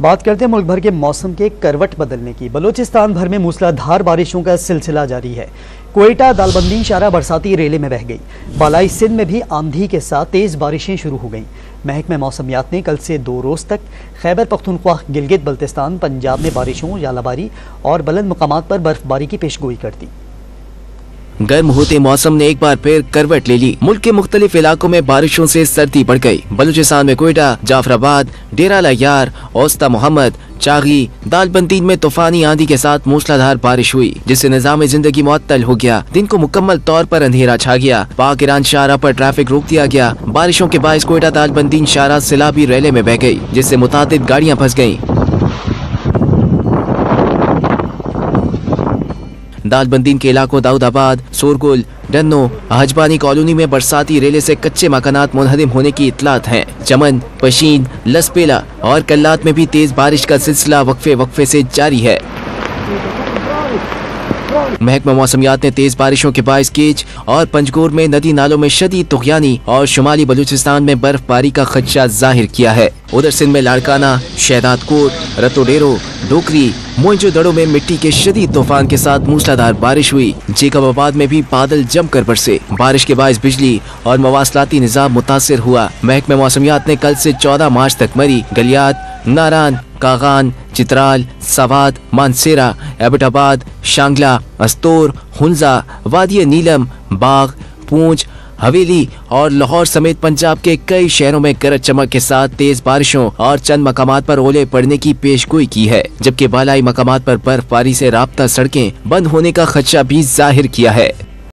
بات کرتے ہیں ملک بھر کے موسم کے کروٹ بدلنے کی۔ بلوچستان بھر میں موسلادھار بارشوں کا سلسلہ جاری ہے۔ کوئٹہ دالبندی شارہ برساتی ریلے میں بہہ گئی۔ بالائی سندھ میں بھی آندھی کے ساتھ تیز بارشیں شروع ہو گئیں۔ محکمہ موسمیات نے کل سے 2 روز تک خیبر پختونخوا، گلگت بلتستان، پنجاب میں بارشوں، ژالہ باری اور بلند مقامات پر برف باری کی پیشگوئی کر دی۔ گرم ہوتے موسم نے ایک بار پھر کروٹ لے لی۔ ملک کے مختلف علاقوں میں بارشوں سے سردی بڑھ گئی۔ بلوچستان میں کوئٹہ، جعفر آباد، ڈیرہ لیار، اوسطا محمد، چاغی، دالبندین میں طوفانی آندھی کے ساتھ موسلادھار بارش ہوئی، جس سے نظام زندگی معطل ہو گیا۔ دن کو مکمل طور پر اندھیرا چھا گیا۔ پاک ایران شاہراہ پر ٹریفک روک دیا گیا۔ بارشوں کے باعث کوئٹہ دالبندین شاہراہ سیلابی ریلے میں بہہ گئی، جس سے متعدد گاڑیاں پھنس گئیں۔ دالبندین کے علاقوں داؤد آباد، سورگل، ڈنو، حجبانی کالونی میں برساتی ریلے سے کچے مکانات منہدم ہونے کی اطلاعات ہیں۔ چمن، پشین، لسپیلا اور کلات میں بھی تیز بارش کا سلسلہ وقفے سے جاری ہے۔ محکمہ موسمیات نے تیز بارشوں کے باعث کیچ اور پنجگور میں ندی نالوں میں شدید طغیانی اور شمالی بلوچستان میں برف باری کا خدشہ ظاہر کیا ہے۔ ادھر سندھ میں لاڑکانہ، شہداد کوٹ، رتو ڈیرو، ڈوکری، موئنجو دڑو میں مٹی کے شدید طوفان کے ساتھ موسلادھار بارش ہوئی۔ جیکب آباد میں بھی بادل جم کر برسے۔ بارش کے باعث بجلی اور مواصلاتی نظام متاثر ہوا۔ محکمہ موسمیات نے کل سے 14 مارچ تک مری، گلیات، ناران، کاغان، چترال، سوات، مانسیرہ، ایبٹ آباد، شانگلہ، استور، ہنزا، وادی نیلم، باغ، پونچھ، حویلی اور لاہور سمیت پنجاب کے کئی شہروں میں گرج چمک کے ساتھ تیز بارشوں اور چند مقامات پر اولے پڑنے کی پیشگوئی کی ہے، جبکہ بالائی مقامات پر برف باری سے رابطہ سڑکیں بند ہونے کا خدشہ بھی ظاہر کیا ہے۔